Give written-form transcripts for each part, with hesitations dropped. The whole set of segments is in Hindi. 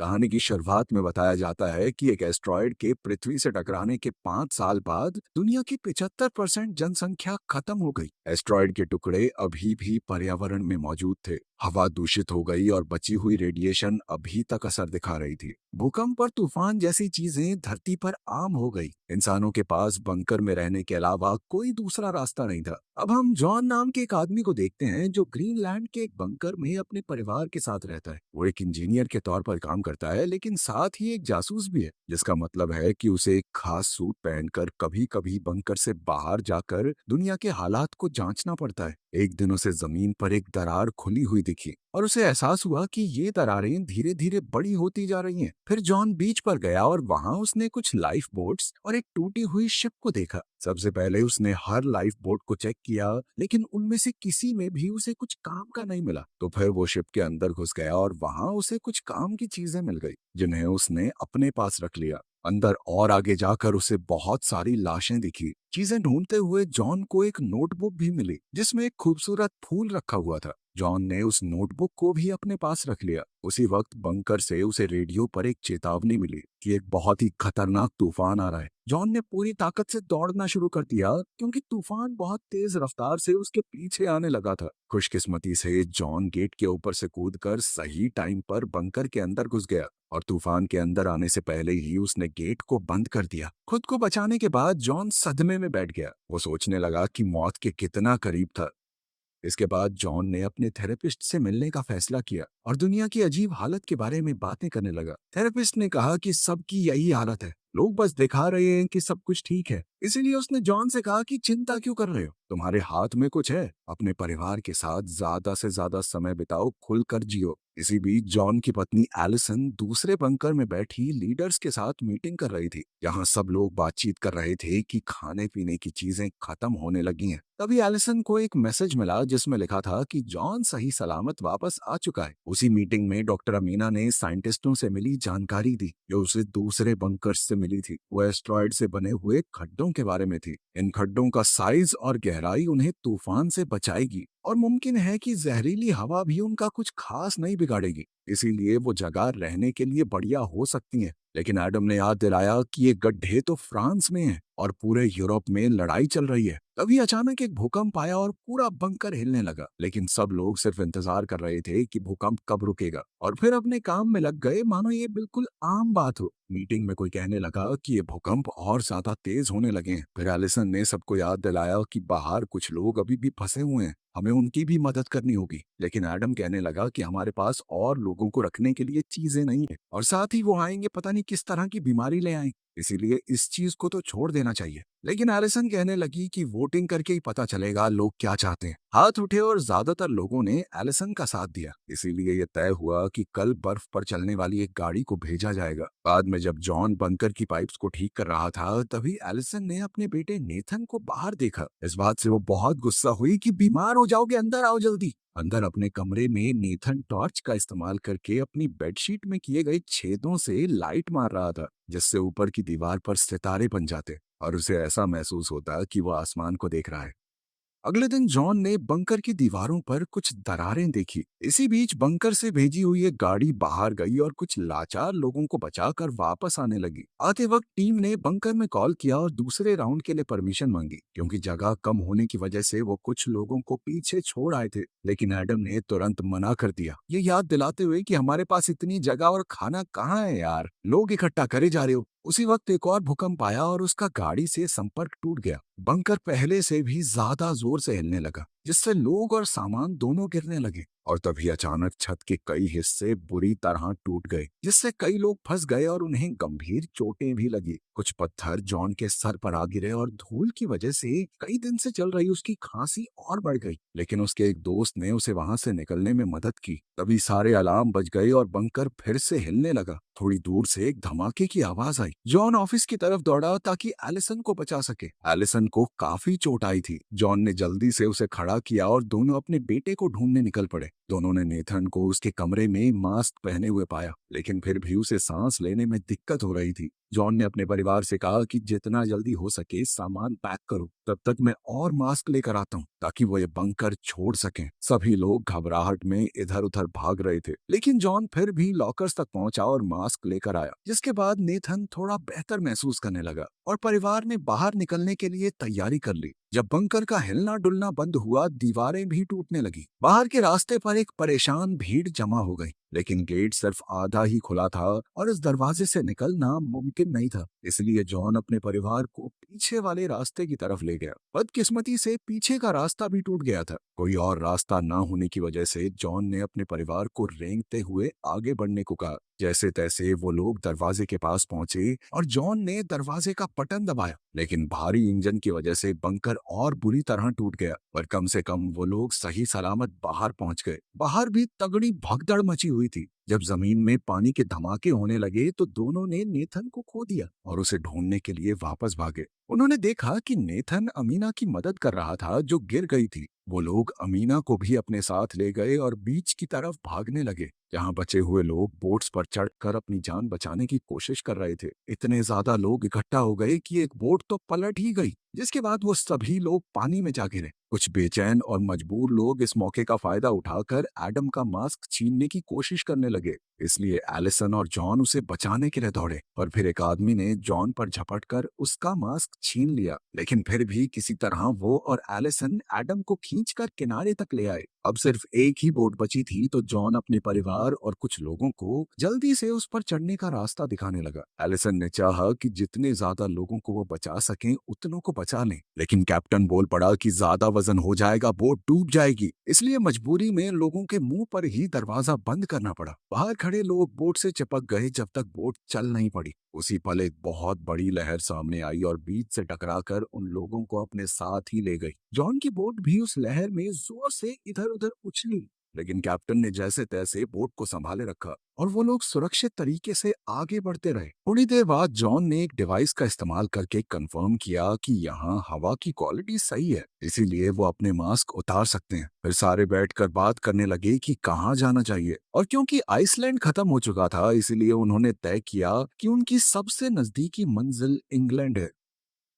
कहानी की शुरुआत में बताया जाता है कि एक एस्ट्रॉयड के पृथ्वी से टकराने के 5 साल बाद दुनिया की 75% जनसंख्या खत्म हो गई। एस्ट्रॉयड के टुकड़े अभी भी पर्यावरण में मौजूद थे। हवा दूषित हो गई और बची हुई रेडिएशन अभी तक असर दिखा रही थी। भूकंप और तूफान जैसी चीजें धरती पर आम हो गई। इंसानों के पास बंकर में रहने के अलावा कोई दूसरा रास्ता नहीं था। अब हम जॉन नाम के एक आदमी को देखते हैं जो ग्रीनलैंड के एक बंकर में अपने परिवार के साथ रहता है। वो एक इंजीनियर के तौर पर काम करता है, लेकिन साथ ही एक जासूस भी है, जिसका मतलब है कि उसे एक खास सूट पहनकर कभी कभी बंकर से बाहर जाकर दुनिया के हालात को जांचना पड़ता है। एक दिन उसे जमीन पर एक दरार खुली हुई दिखी और उसे एहसास हुआ कि ये दरारें धीरे धीरे बड़ी होती जा रही हैं। फिर जॉन बीच पर गया और वहां उसने कुछ लाइफ बोट्स और एक टूटी हुई शिप को देखा। सबसे पहले उसने हर लाइफ बोट को चेक किया, लेकिन उनमें से किसी में भी उसे कुछ काम का नहीं मिला। तो फिर वो शिप के अंदर घुस गया और वहां उसे कुछ काम की चीजें मिल गई, जिन्हें उसने अपने पास रख लिया। अंदर और आगे जाकर उसे बहुत सारी लाशें दिखी। चीजें ढूंढते हुए जॉन को एक नोटबुक भी मिली, जिसमें एक खूबसूरत फूल रखा हुआ था। जॉन ने उस नोटबुक को भी अपने पास रख लिया। उसी वक्त बंकर से उसे रेडियो पर एक चेतावनी मिली कि एक बहुत ही खतरनाक तूफान आ रहा है। जॉन ने पूरी ताकत से दौड़ना शुरू कर दिया, क्योंकि तूफान बहुत तेज रफ्तार से उसके पीछे आने लगा था। खुशकिस्मती से जॉन गेट के ऊपर से कूदकर सही टाइम पर बंकर के अंदर घुस गया और तूफान के अंदर आने से पहले ही उसने गेट को बंद कर दिया। खुद को बचाने के बाद जॉन सदमे में बैठ गया। वो सोचने लगा कि मौत के कितना करीब था। इसके बाद जॉन ने अपने थेरेपिस्ट से मिलने का फैसला किया और दुनिया की अजीब हालत के बारे में बातें करने लगा। थेरेपिस्ट ने कहा कि सबकी यही हालत है, लोग बस दिखा रहे हैं कि सब कुछ ठीक है। इसीलिए उसने जॉन से कहा कि चिंता क्यों कर रहे हो, तुम्हारे हाथ में कुछ है। अपने परिवार के साथ ज्यादा से ज्यादा समय बिताओ, खुलकर जियो। इसी बीच जॉन की पत्नी एलिसन दूसरे बंकर में बैठी लीडर्स के साथ मीटिंग कर रही थी। यहाँ सब लोग बातचीत कर रहे थे कि खाने पीने की चीजें खत्म होने लगी हैं। तभी एलिसन को एक मैसेज मिला जिसमें लिखा था कि जॉन सही सलामत वापस आ चुका है। उसी मीटिंग में डॉक्टर अमीना ने साइंटिस्टों से मिली जानकारी दी जो उसे दूसरे बंकर्स से मिली थी। वो एस्ट्रॉयड से बने हुए खड्डों के बारे में थी। इन खड्डों का साइज और गहराई उन्हें तूफान से बचाएगी और मुमकिन है कि जहरीली हवा भी उनका कुछ खास नहीं बिगाड़ेगी। इसीलिए वो जगह रहने के लिए बढ़िया हो सकती है। लेकिन एडम ने याद दिलाया कि ये गड्ढे तो फ्रांस में हैं और पूरे यूरोप में लड़ाई चल रही है। तभी अचानक एक भूकंप आया और पूरा बंकर हिलने लगा। लेकिन सब लोग सिर्फ इंतजार कर रहे थे कि भूकंप कब रुकेगा और फिर अपने काम में लग गए, मानो ये बिल्कुल आम बात हो। मीटिंग में कोई कहने लगा कि ये भूकंप और ज्यादा तेज होने लगे हैं। फिर एलिसन ने सबको याद दिलाया कि बाहर कुछ लोग अभी भी फंसे हुए हैं, हमें उनकी भी मदद करनी होगी। लेकिन एडम कहने लगा कि हमारे पास और लोगों को रखने के लिए चीजें नहीं है और साथ ही वो आएंगे पता नहीं किस तरह की बीमारी ले आए, इसीलिए इस चीज को तो छोड़ देना चाहिए। लेकिन एलिसन कहने लगी कि वोटिंग करके ही पता चलेगा लोग क्या चाहते हैं। हाथ उठे और ज्यादातर लोगों ने एलिसन का साथ दिया। इसीलिए यह तय हुआ कि कल बर्फ पर चलने वाली एक गाड़ी को भेजा जाएगा। बाद में जब जॉन बंकर की पाइप्स को ठीक कर रहा था, तभी एलिसन ने अपने बेटे नेथन को बाहर देखा। इस बात से वो बहुत गुस्सा हुई कि बीमार हो जाओगे, अंदर आओ जल्दी। अंदर अपने कमरे में नेथन टॉर्च का इस्तेमाल करके अपनी बेडशीट में किए गए छेदों से लाइट मार रहा था, जिससे ऊपर की दीवार पर सितारे बन जाते और उसे ऐसा महसूस होता कि वो आसमान को देख रहा है। अगले दिन जॉन ने बंकर की दीवारों पर कुछ दरारें देखी। इसी बीच बंकर से भेजी हुई एक गाड़ी बाहर गई और कुछ लाचार लोगों को बचाकर वापस आने लगी। आते वक्त टीम ने बंकर में कॉल किया और दूसरे राउंड के लिए परमिशन मांगी, क्योंकि जगह कम होने की वजह से वो कुछ लोगों को पीछे छोड़ आए थे। लेकिन एडम ने तुरंत मना कर दिया, ये याद दिलाते हुए कि हमारे पास इतनी जगह और खाना कहाँ है यार, लोग इकट्ठा करे जा रहे हो। उसी वक्त एक और भूकंप आया और उसका गाड़ी से संपर्क टूट गया। बंकर पहले से भी ज्यादा जोर से हिलने लगा, जिससे लोग और सामान दोनों गिरने लगे। और तभी अचानक छत के कई हिस्से बुरी तरह टूट गए, जिससे कई लोग फंस गए और उन्हें गंभीर चोटें भी लगी। कुछ पत्थर जॉन के सर पर आ गिरे और धूल की वजह से कई दिन से चल रही उसकी खांसी और बढ़ गई। लेकिन उसके एक दोस्त ने उसे वहां से निकलने में मदद की। तभी सारे अलार्म बज गए और बंकर फिर से हिलने लगा। थोड़ी दूर से एक धमाके की आवाज आई। जॉन ऑफिस की तरफ दौड़ा ताकि एलिसन को बचा सके। एलिसन को काफी चोट आई थी। जॉन ने जल्दी से उसे खड़ा किया और दोनों अपने बेटे को ढूंढने निकल पड़े। दोनों ने नेथन को उसके कमरे में मास्क पहने हुए पाया, लेकिन फिर भी उसे सांस लेने में दिक्कत हो रही थी। जॉन ने अपने परिवार से कहा कि जितना जल्दी हो सके सामान पैक करो, तब तक मैं और मास्क लेकर आता हूँ ताकि वो ये बंकर छोड़ सकें। सभी लोग घबराहट में इधर उधर भाग रहे थे, लेकिन जॉन फिर भी लॉकर्स तक पहुंचा और मास्क लेकर आया, जिसके बाद नेथन थोड़ा बेहतर महसूस करने लगा और परिवार ने बाहर निकलने के लिए तैयारी कर ली। जब बंकर का हिलना डुलना बंद हुआ, दीवारें भी टूटने लगी। बाहर के रास्ते पर एक परेशान भीड़ जमा हो गई, लेकिन गेट सिर्फ आधा ही खुला था और इस दरवाजे से निकलना मुमकिन नहीं था। इसलिए जॉन अपने परिवार को पीछे वाले रास्ते की तरफ ले गया। बदकिस्मती से पीछे का रास्ता भी टूट गया था। कोई और रास्ता न होने की वजह से जॉन ने अपने परिवार को रेंगते हुए आगे बढ़ने को कहा। जैसे तैसे वो लोग दरवाजे के पास पहुंचे और जॉन ने दरवाजे का बटन दबाया, लेकिन भारी इंजन की वजह से बंकर और बुरी तरह टूट गया। पर कम से कम वो लोग सही सलामत बाहर पहुंच गए। बाहर भी तगड़ी भगदड़ मची हुई थी। जब जमीन में पानी के धमाके होने लगे तो दोनों ने नेथन को खो दिया और उसे ढूंढने के लिए वापस भागे। उन्होंने देखा कि नेथन अमीना की मदद कर रहा था जो गिर गई थी। वो लोग अमीना को भी अपने साथ ले गए और बीच की तरफ भागने लगे, जहां बचे हुए लोग बोट्स पर चढ़कर अपनी जान बचाने की कोशिश कर रहे थे। इतने ज्यादा लोग इकट्ठा हो गए कि एक बोट तो पलट ही गई, जिसके बाद वो सभी लोग पानी में जा गिरे। कुछ बेचैन और मजबूर लोग इस मौके का फायदा उठाकर एडम का मास्क छीनने की कोशिश करने लगे, इसलिए एलिसन और जॉन उसे बचाने के लिए दौड़े। और फिर एक आदमी ने जॉन पर झपटकर उसका मास्क छीन लिया, लेकिन फिर भी किसी तरह वो और एलिसन एडम को खींचकर किनारे तक ले आए। अब सिर्फ एक ही बोट बची थी, तो जॉन अपने परिवार और कुछ लोगों को जल्दी से उस पर चढ़ने का रास्ता दिखाने लगा। एलिसन ने चाहा कि जितने ज्यादा लोगों को वो बचा सकें उतनों को बचा लें, लेकिन कैप्टन बोल पड़ा कि ज्यादा वजन हो जाएगा, बोट डूब जाएगी। इसलिए मजबूरी में लोगों के मुंह पर ही दरवाजा बंद करना पड़ा। बाहर खड़े लोग बोट से चिपक गए जब तक बोट चल नहीं पड़ी। उसी पल एक बहुत बड़ी लहर सामने आई और बीच से टकराकर उन लोगों को अपने साथ ही ले गई। जॉन की बोट भी उस लहर में जोर से इधर उधर उछली, लेकिन कैप्टन ने जैसे तैसे बोट को संभाले रखा और वो लोग सुरक्षित तरीके से आगे बढ़ते रहे। थोड़ी देर बाद जॉन ने एक डिवाइस का इस्तेमाल करके कंफर्म किया कि यहाँ हवा की क्वालिटी सही है, इसीलिए वो अपने मास्क उतार सकते हैं। फिर सारे बैठकर बात करने लगे कि कहाँ जाना चाहिए, और क्योंकि आइसलैंड खत्म हो चुका था, इसीलिए उन्होंने तय किया कि उनकी सबसे नजदीकी मंजिल इंग्लैंड है।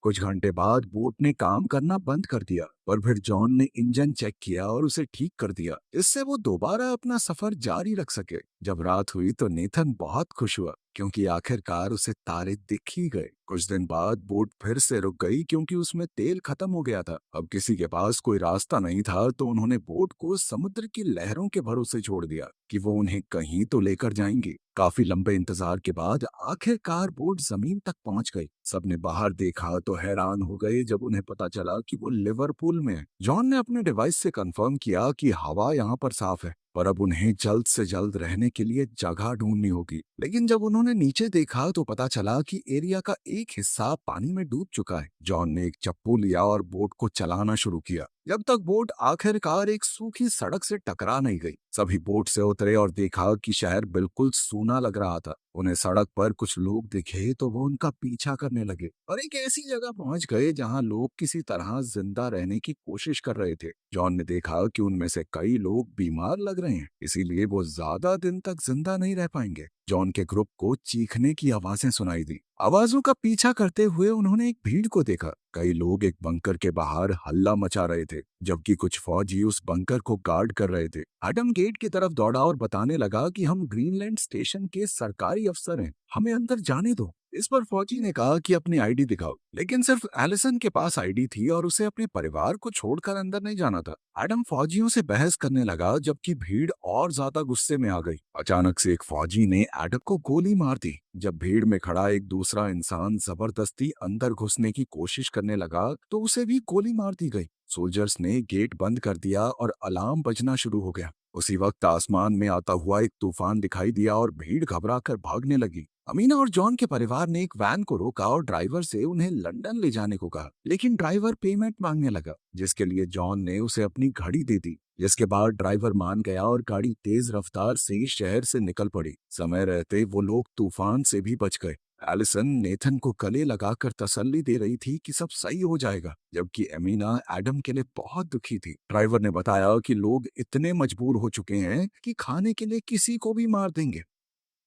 कुछ घंटे बाद बोट ने काम करना बंद कर दिया, पर फिर जॉन ने इंजन चेक किया और उसे ठीक कर दिया, इससे वो दोबारा अपना सफर जारी रख सके। जब रात हुई तो नेथन बहुत खुश हुआ, क्योंकि आखिरकार उसे तारे दिख ही गए। कुछ दिन बाद बोट फिर से रुक गई क्योंकि उसमें तेल खत्म हो गया था। अब किसी के पास कोई रास्ता नहीं था, तो उन्होंने बोट को समुद्र की लहरों के भरोसे छोड़ दिया कि वो उन्हें कहीं तो लेकर जाएंगी। काफी लंबे इंतजार के बाद आखिरकार बोट जमीन तक पहुंच गई। सबने बाहर देखा तो हैरान हो गए जब उन्हें पता चला कि वो लिवरपूल में है। जॉन ने अपने डिवाइस से कंफर्म किया कि हवा यहाँ पर साफ है, पर अब उन्हें जल्द से जल्द रहने के लिए जगह ढूंढनी होगी। लेकिन जब उन्होंने नीचे देखा तो पता चला कि एरिया का एक हिस्सा पानी में डूब चुका है। जॉन ने एक चप्पू लिया और बोट को चलाना शुरू किया, जब तक बोट आखिरकार एक सूखी सड़क से टकरा नहीं गई। सभी बोट से उतरे और देखा कि शहर बिल्कुल सूना लग रहा था। उन्हें सड़क पर कुछ लोग दिखे तो वो उनका पीछा करने लगे और एक ऐसी जगह पहुंच गए जहां लोग किसी तरह जिंदा रहने की कोशिश कर रहे थे। जॉन ने देखा कि उनमें से कई लोग बीमार लग रहे हैं, इसीलिए वो ज्यादा दिन तक जिंदा नहीं रह पाएंगे। जॉन के ग्रुप को चीखने की आवाजें सुनाई दी। आवाजों का पीछा करते हुए उन्होंने एक भीड़ को देखा। कई लोग एक बंकर के बाहर हल्ला मचा रहे थे, जबकि कुछ फौजी उस बंकर को गार्ड कर रहे थे। एडम गेट की तरफ दौड़ा और बताने लगा कि हम ग्रीनलैंड स्टेशन के सरकारी अफसर हैं, हमें अंदर जाने दो। इस पर फौजी ने कहा कि अपनी आईडी दिखाओ, लेकिन सिर्फ एलिसन के पास आईडी थी और उसे अपने परिवार को छोड़कर अंदर नहीं जाना था। एडम फौजियों से बहस करने लगा, जबकि भीड़ और ज्यादा गुस्से में आ गई। अचानक से एक फौजी ने एडम को गोली मार दी। जब भीड़ में खड़ा एक दूसरा इंसान जबरदस्ती अंदर घुसने की कोशिश करने लगा तो उसे भी गोली मार दी गई। सोल्जर्स ने गेट बंद कर दिया और अलार्म बजना शुरू हो गया। उसी वक्त आसमान में आता हुआ एक तूफान दिखाई दिया और भीड़ घबराकर भागने लगी। अमीना और जॉन के परिवार ने एक वैन को रोका और ड्राइवर से उन्हें लंदन ले जाने को कहा, लेकिन ड्राइवर पेमेंट मांगने लगा, जिसके लिए जॉन ने उसे अपनी घड़ी दे दी। जिसके बाद ड्राइवर मान गया और गाड़ी तेज रफ्तार से शहर से निकल पड़ी। समय रहते वो लोग तूफान से भी बच गए। एलिसन नेथन को गले लगाकर तसल्ली दे रही थी कि सब सही हो जाएगा, जबकि एमिना एडम के लिए बहुत दुखी थी। ड्राइवर ने बताया कि लोग इतने मजबूर हो चुके हैं कि खाने के लिए किसी को भी मार देंगे।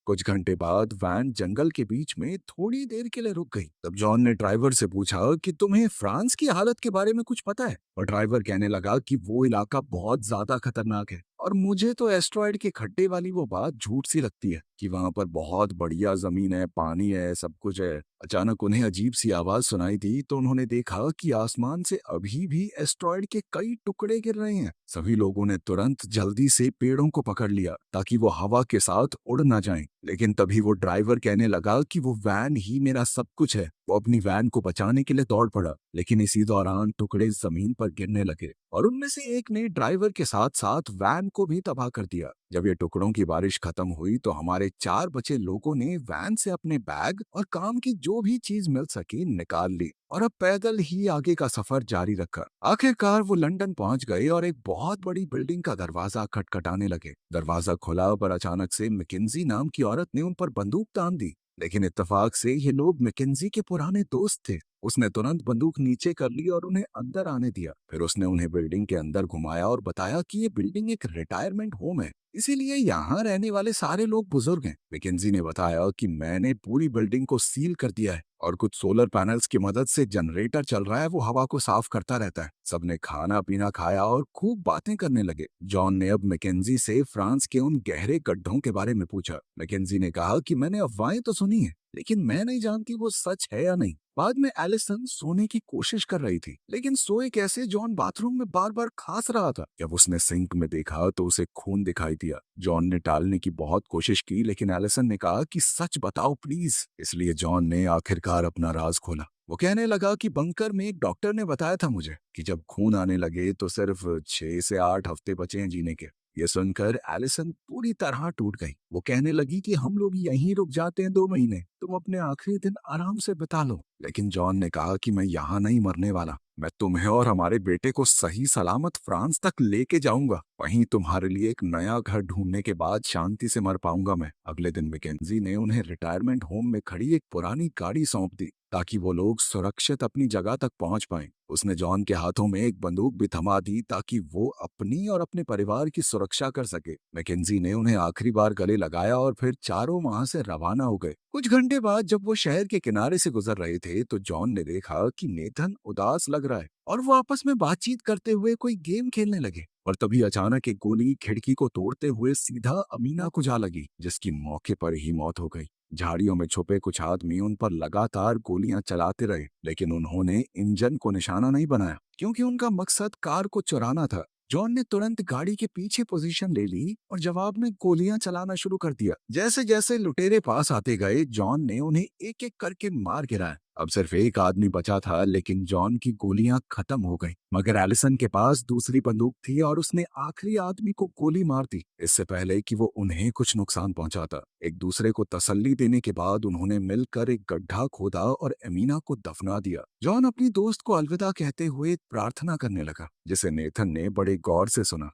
कुछ घंटे बाद वैन जंगल के बीच में थोड़ी देर के लिए रुक गई। तब जॉन ने ड्राइवर से पूछा कि तुम्हें फ्रांस की हालत के बारे में कुछ पता है? और ड्राइवर कहने लगा कि वो इलाका बहुत ज्यादा खतरनाक है और मुझे तो एस्ट्रॉयड के खड्डे वाली वो बात झूठ सी लगती है कि वहां पर बहुत बढ़िया जमीन है, पानी है, सब कुछ है। अचानक उन्हें अजीब सी आवाज सुनाई दी तो उन्होंने देखा कि आसमान से अभी भी एस्ट्रॉयड के कई टुकड़े गिर रहे हैं। सभी लोगों ने तुरंत जल्दी से पेड़ों को पकड़ लिया ताकि वो हवा के साथ उड़ ना जाएं। लेकिन तभी वो ड्राइवर कहने लगा कि वो वैन ही मेरा सब कुछ है। वो अपनी वैन को बचाने के लिए दौड़ पड़ा, लेकिन इसी दौरान टुकड़े जमीन पर गिरने लगे और उनमें से एक ने ड्राइवर के साथ साथ वैन को भी तबाह कर दिया। जब ये टुकड़ों की बारिश खत्म हुई तो हमारे 4 बचे लोगों ने वैन से अपने बैग और काम की जो भी चीज मिल सकी निकाल ली और अब पैदल ही आगे का सफर जारी रखा। आखिरकार वो लंदन पहुंच गए और एक बहुत बड़ी बिल्डिंग का दरवाजा खटखटाने लगे। दरवाजा खुला पर अचानक से मैकेंजी नाम की औरत ने उन पर बंदूक तान दी। लेकिन इत्तेफाक से ये लोग मैकेंजी के पुराने दोस्त थे। उसने तुरंत बंदूक नीचे कर ली और उन्हें अंदर आने दिया। फिर उसने उन्हें बिल्डिंग के अंदर घुमाया और बताया कि ये बिल्डिंग एक रिटायरमेंट होम है, इसीलिए यहाँ रहने वाले सारे लोग बुजुर्ग हैं। मैकेंजी ने बताया कि मैंने पूरी बिल्डिंग को सील कर दिया है और कुछ सोलर पैनल्स की मदद से जनरेटर चल रहा है, वो हवा को साफ करता रहता है। सबने खाना पीना खाया और खूब बातें करने लगे। जॉन ने अब मैकेंजी से फ्रांस के उन गहरे गड्ढों के बारे में पूछा। मैकेंजी ने कहा कि मैंने अफवाहें तो सुनी है, लेकिन मैं नहीं जानती वो सच है या नहीं। बाद में एलिसन सोने की कोशिश कर रही थी, लेकिन सोए कैसे? जॉन बाथरूम में बार बार खांस रहा था। जब उसने सिंक में देखा तो उसे खून दिखाई दिया। जॉन ने टालने की बहुत कोशिश की, लेकिन एलिसन ने कहा कि सच बताओ प्लीज। इसलिए जॉन ने आखिरकार अपना राज खोला। वो कहने लगा कि बंकर में एक डॉक्टर ने बताया था मुझे कि जब खून आने लगे तो सिर्फ 6 से 8 हफ्ते बचे हैं जीने के। ये सुनकर एलिसन पूरी तरह टूट गई। वो कहने लगी कि हम लोग यहीं रुक जाते हैं 2 महीने, तुम अपने आखिरी दिन आराम से बिता लो। लेकिन जॉन ने कहा कि मैं यहाँ नहीं मरने वाला, मैं तुम्हें और हमारे बेटे को सही सलामत फ्रांस तक लेके जाऊंगा। वहीं तुम्हारे लिए एक नया घर ढूंढने के बाद शांति से मर पाऊंगा मैं। अगले दिन मैकेंजी ने उन्हें रिटायरमेंट होम में खड़ी एक पुरानी गाड़ी सौंप दी ताकि वो लोग सुरक्षित अपनी जगह तक पहुंच पाएं। उसने जॉन के हाथों में एक बंदूक भी थमा दी ताकि वो अपनी और अपने परिवार की सुरक्षा कर सके। मैकेंजी ने उन्हें आखिरी बार गले लगाया और फिर चारों वहां से रवाना हो गए। कुछ घंटे बाद जब वो शहर के किनारे से गुजर रहे थे तो जॉन ने देखा कि नेथन उदास लग रहा है और वो आपस में बातचीत करते हुए कोई गेम खेलने लगे। और तभी अचानक एक गोली खिड़की को तोड़ते हुए सीधा अमीना को जा लगी, जिसकी मौके पर ही मौत हो गई। झाड़ियों में छुपे कुछ आदमी उन पर लगातार गोलियां चलाते रहे, लेकिन उन्होंने इंजन को निशाना नहीं बनाया क्योंकि उनका मकसद कार को चुराना था। जॉन ने तुरंत गाड़ी के पीछे पोजीशन ले ली और जवाब में गोलियां चलाना शुरू कर दिया। जैसे जैसे लुटेरे पास आते गए जॉन ने उन्हें एक एक करके मार गिराया। अब सिर्फ एक आदमी बचा था, लेकिन जॉन की गोलियां खत्म हो गई। मगर एलिसन के पास दूसरी बंदूक थी और उसने आखिरी आदमी को गोली मार दी इससे पहले कि वो उन्हें कुछ नुकसान पहुंचाता। एक दूसरे को तसल्ली देने के बाद उन्होंने मिलकर एक गड्ढा खोदा और एमीना को दफना दिया। जॉन अपनी दोस्त को अलविदा कहते हुए प्रार्थना करने लगा, जिसे नेथन ने बड़े गौर से सुना।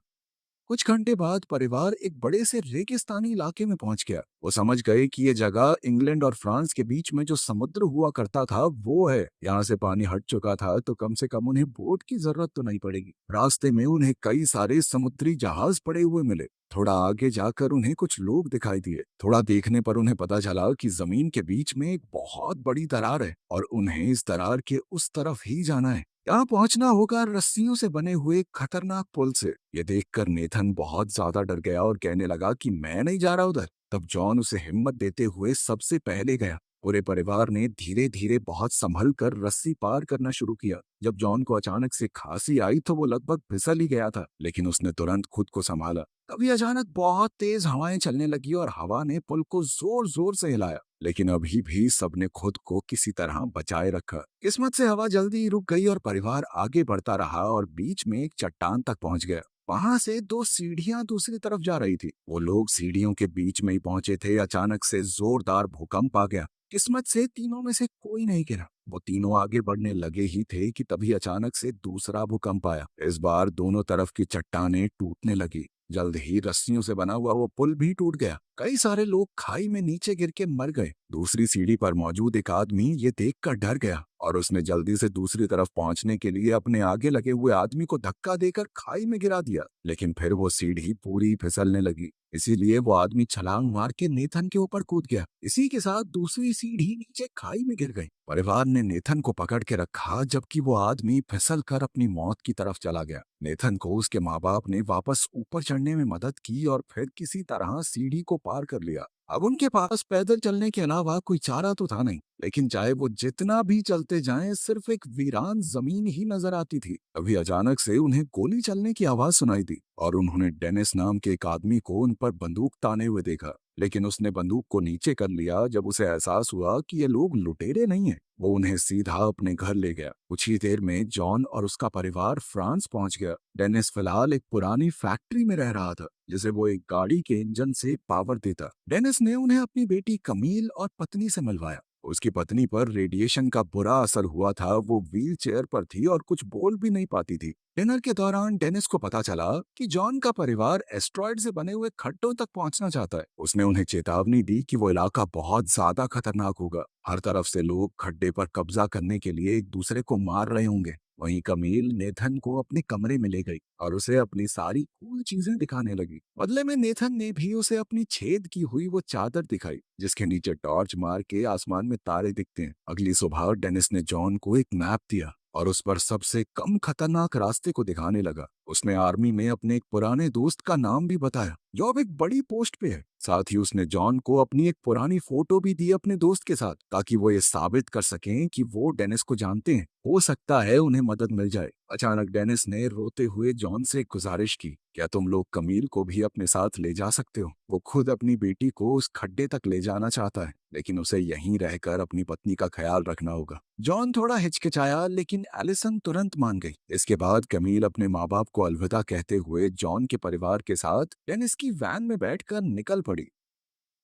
कुछ घंटे बाद परिवार एक बड़े से रेगिस्तानी इलाके में पहुंच गया। वो समझ गए कि ये जगह इंग्लैंड और फ्रांस के बीच में जो समुद्र हुआ करता था वो है। यहाँ से पानी हट चुका था तो कम से कम उन्हें बोट की जरूरत तो नहीं पड़ेगी। रास्ते में उन्हें कई सारे समुद्री जहाज पड़े हुए मिले। थोड़ा आगे जाकर उन्हें कुछ लोग दिखाई दिए। थोड़ा देखने पर उन्हें पता चला कि जमीन के बीच में एक बहुत बड़ी दरार है और उन्हें इस दरार के उस तरफ ही जाना है। यहाँ पहुंचना होगा रस्सियों से बने हुए खतरनाक पुल से। ये देखकर नेथन बहुत ज्यादा डर गया और कहने लगा कि मैं नहीं जा रहा उधर। तब जॉन उसे हिम्मत देते हुए सबसे पहले गया। पूरे परिवार ने धीरे धीरे बहुत संभल कर रस्सी पार करना शुरू किया। जब जॉन को अचानक से खांसी आई तो वो लगभग फिसल ही गया था, लेकिन उसने तुरंत खुद को संभाला। तभी अचानक बहुत तेज हवाएं चलने लगी और हवा ने पुल को जोर जोर से हिलाया, लेकिन अभी भी सबने खुद को किसी तरह बचाए रखा। किस्मत से हवा जल्दी ही रुक गई और परिवार आगे बढ़ता रहा और बीच में एक चट्टान तक पहुंच गया। वहां से 2 सीढ़ियां दूसरी तरफ जा रही थी। वो लोग सीढ़ियों के बीच में ही पहुंचे थे। अचानक से जोरदार भूकंप आ गया। किस्मत से तीनों में से कोई नहीं गिरा। वो तीनों आगे बढ़ने लगे ही थे कि तभी अचानक से दूसरा भूकंप आया। इस बार दोनों तरफ की चट्टानें टूटने लगी। जल्द ही रस्सियों से बना हुआ वो पुल भी टूट गया। कई सारे लोग खाई में नीचे गिर के मर गए। दूसरी सीढ़ी पर मौजूद एक आदमी ये देखकर डर गया और उसने जल्दी से दूसरी तरफ पहुंचने के लिए अपने आगे लगे हुए आदमी को धक्का देकर खाई में गिरा दिया, लेकिन फिर वो सीढ़ी पूरी फिसलने लगी। इसीलिए वो आदमी छलांग मार के नेथन के ऊपर कूद गया। इसी के साथ दूसरी सीढ़ी नीचे खाई में गिर गई। परिवार ने नेथन को पकड़ के रखा जबकि वो आदमी फिसल कर अपनी मौत की तरफ चला गया। नेथन को उसके माँ बाप ने वापस ऊपर चढ़ने में मदद की और फिर किसी तरह सीढ़ी को पार कर लिया। अब उनके पास पैदल चलने के अलावा कोई चारा तो था नहीं, लेकिन चाहे वो जितना भी चलते जाएं, सिर्फ एक वीरान जमीन ही नजर आती थी। अभी अचानक से उन्हें गोली चलने की आवाज सुनाई दी और उन्होंने डेनिस नाम के एक आदमी को उन पर बंदूक ताने हुए देखा, लेकिन उसने बंदूक को नीचे कर लिया जब उसे एहसास हुआ कि ये लोग लुटेरे नहीं हैं। वो उन्हें सीधा अपने घर ले गया। कुछ ही देर में जॉन और उसका परिवार फ्रांस पहुंच गया। डेनिस फिलहाल एक पुरानी फैक्ट्री में रह रहा था जिसे वो एक गाड़ी के इंजन से पावर देता। डेनिस ने उन्हें अपनी बेटी कमील और पत्नी से मिलवाया। उसकी पत्नी पर रेडिएशन का बुरा असर हुआ था। वो व्हील चेयर पर थी और कुछ बोल भी नहीं पाती थी। डिनर के दौरान डेनिस को पता चला कि जॉन का परिवार एस्ट्रॉयड से बने हुए खड्डों तक पहुंचना चाहता है। उसने उन्हें चेतावनी दी कि वो इलाका बहुत ज्यादा खतरनाक होगा। हर तरफ से लोग खड्डे पर कब्जा करने के लिए एक दूसरे को मार रहे होंगे। वहीं कमील नेथन को अपने कमरे में ले गई और उसे अपनी सारी कूल चीजें दिखाने लगी। बदले में नेथन ने भी उसे अपनी छेद की हुई वो चादर दिखाई जिसके नीचे टॉर्च मार के आसमान में तारे दिखते हैं। अगली सुबह डेनिस ने जॉन को एक मैप दिया और उस पर सबसे कम खतरनाक रास्ते को दिखाने लगा। उसने आर्मी में अपने एक पुराने दोस्त का नाम भी बताया जो अब एक बड़ी पोस्ट पे है। साथ ही उसने जॉन को अपनी एक पुरानी फोटो भी दी अपने दोस्त के साथ ताकि वो ये साबित कर सकें कि वो डेनिस को जानते हैं। हो सकता है उन्हें मदद मिल जाए। अचानक डेनिस ने रोते हुए जॉन से एक गुजारिश की, क्या तुम लोग कमील को भी अपने साथ ले जा सकते हो? वो खुद अपनी बेटी को उस खड्डे तक ले जाना चाहता है, लेकिन उसे यहीं रहकर अपनी पत्नी का ख्याल रखना होगा। जॉन थोड़ा हिचकिचाया लेकिन एलिसन तुरंत मान गई। इसके बाद कमील अपने माँ बाप को अलविदा कहते हुए जॉन के परिवार के साथ डेनिस की वैन में बैठकर निकल पड़ी।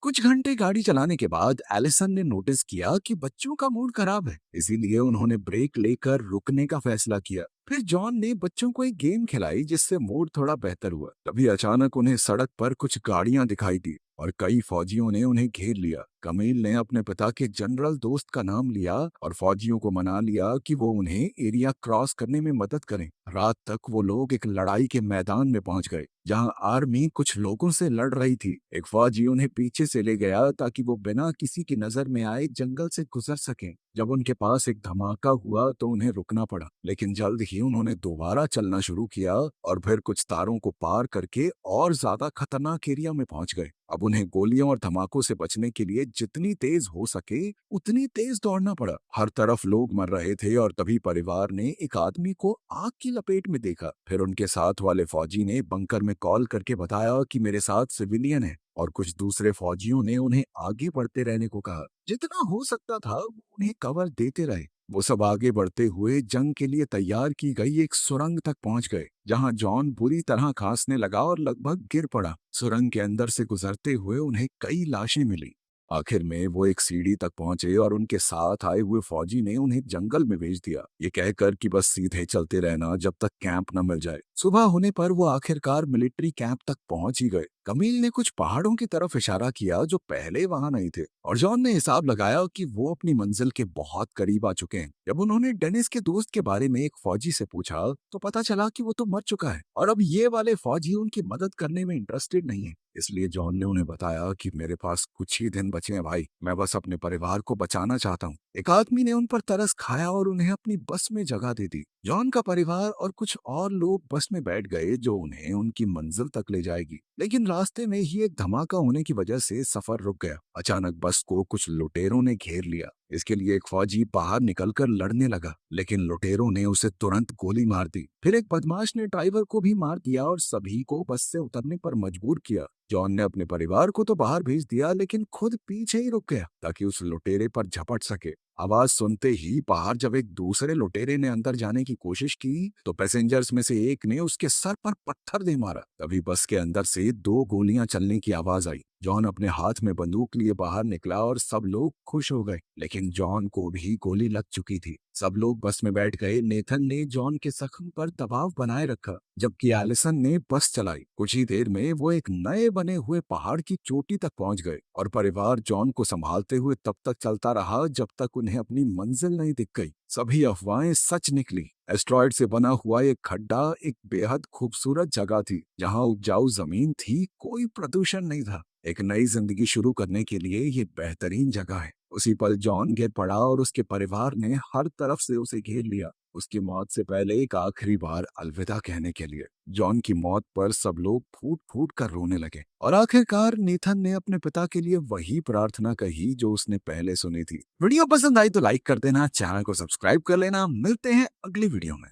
कुछ घंटे गाड़ी चलाने के बाद एलिसन ने नोटिस किया कि बच्चों का मूड खराब है। इसीलिए उन्होंने ब्रेक लेकर रुकने का फैसला किया। फिर जॉन ने बच्चों को एक गेम खिलाई जिससे मूड थोड़ा बेहतर हुआ। तभी अचानक उन्हें सड़क पर कुछ गाड़ियां दिखाई दी और कई फौजियों ने उन्हें घेर लिया। कमील ने अपने पिता के जनरल दोस्त का नाम लिया और फौजियों को मना लिया कि वो उन्हें एरिया क्रॉस करने में मदद करें। रात तक वो लोग एक लड़ाई के मैदान में पहुंच गए जहां आर्मी कुछ लोगों से लड़ रही थी। एक फौजी उन्हें पीछे से ले गया ताकि वो बिना किसी की नजर में आए जंगल से गुजर सकें। जब उनके पास एक धमाका हुआ तो उन्हें रुकना पड़ा, लेकिन जल्द ही उन्होंने दोबारा चलना शुरू किया और फिर कुछ तारों को पार करके और ज्यादा खतरनाक एरिया में पहुंच गए। अब उन्हें गोलियों और धमाकों से बचने के लिए जितनी तेज हो सके उतनी तेज दौड़ना पड़ा। हर तरफ लोग मर रहे थे और तभी परिवार ने एक आदमी को आग की लपेट में देखा। फिर उनके साथ वाले फौजी ने बंकर में कॉल करके बताया कि मेरे साथ सिविलियन है और कुछ दूसरे फौजियों ने उन्हें आगे बढ़ते रहने को कहा। जितना हो सकता था वो उन्हें कवर देते रहे। वो सब आगे बढ़ते हुए जंग के लिए तैयार की गई एक सुरंग तक पहुंच गए जहां जॉन बुरी तरह खांसने लगा और लगभग गिर पड़ा। सुरंग के अंदर से गुजरते हुए उन्हें कई लाशें मिली। आखिर में वो एक सीढ़ी तक पहुंचे और उनके साथ आए हुए फौजी ने उन्हें जंगल में भेज दिया, ये कहकर कि बस सीधे चलते रहना जब तक कैंप न मिल जाए। सुबह होने पर वो आखिरकार मिलिट्री कैंप तक पहुंच ही गए। कमील ने कुछ पहाड़ों की तरफ इशारा किया जो पहले वहां नहीं थे और जॉन ने हिसाब लगाया कि वो अपनी मंजिल के बहुत करीब आ चुके हैं। जब उन्होंने डेनिस के दोस्त के बारे में एक फौजी से पूछा तो पता चला कि वो तो मर चुका है और अब ये वाले फौजी उनकी मदद करने में इंटरेस्टेड नहीं है। इसलिए जॉन ने उन्हें बताया कि मेरे पास कुछ ही दिन बचे हैं भाई, मैं बस अपने परिवार को बचाना चाहता हूँ। एक आदमी ने उन पर तरस खाया और उन्हें अपनी बस में जगह दे दी। जॉन का परिवार और कुछ और लोग बस में बैठ गए जो उन्हें उनकी मंजिल तक ले जाएगी, लेकिन रास्ते में ही एक धमाका होने की वजह से सफर रुक गया। अचानक बस को कुछ लुटेरों ने घेर लिया। इसके लिए एक फौजी बाहर निकलकर लड़ने लगा, लेकिन लुटेरों ने उसे तुरंत गोली मार दी। फिर एक बदमाश ने ड्राइवर को भी मार दिया और सभी को बस से उतरने पर मजबूर किया। जॉन ने अपने परिवार को तो बाहर भेज दिया लेकिन खुद पीछे ही रुक गया ताकि उस लुटेरे पर झपट सके। आवाज सुनते ही बाहर जब एक दूसरे लुटेरे ने अंदर जाने की कोशिश की तो पैसेंजर्स में से एक ने उसके सर पर पत्थर दे मारा। तभी बस के अंदर से 2 गोलियां चलने की आवाज आई। जॉन अपने हाथ में बंदूक लिए बाहर निकला और सब लोग खुश हो गए, लेकिन जॉन को भी गोली लग चुकी थी। सब लोग बस में बैठ गए। नेथन ने जॉन के जख्म पर दबाव बनाए रखा, जबकि एलिसन ने बस चलाई। कुछ ही देर में वो एक नए बने हुए पहाड़ की चोटी तक पहुंच गए और परिवार जॉन को संभालते हुए तब तक चलता रहा जब तक उन्हें अपनी मंजिल नहीं दिख गई। सभी अफवाहें सच निकली। एस्ट्रॉयड से बना हुआ एक खड्डा एक बेहद खूबसूरत जगह थी, जहां उपजाऊ जमीन थी, कोई प्रदूषण नहीं था। एक नई जिंदगी शुरू करने के लिए ये बेहतरीन जगह है। उसी पल जॉन गिर पड़ा और उसके परिवार ने हर तरफ से उसे घेर लिया, उसकी मौत से पहले एक आखिरी बार अलविदा कहने के लिए। जॉन की मौत पर सब लोग फूट फूट कर रोने लगे और आखिरकार नेथन ने अपने पिता के लिए वही प्रार्थना कही जो उसने पहले सुनी थी। वीडियो पसंद आई तो लाइक कर देना, चैनल को सब्सक्राइब कर लेना। मिलते हैं अगली वीडियो में।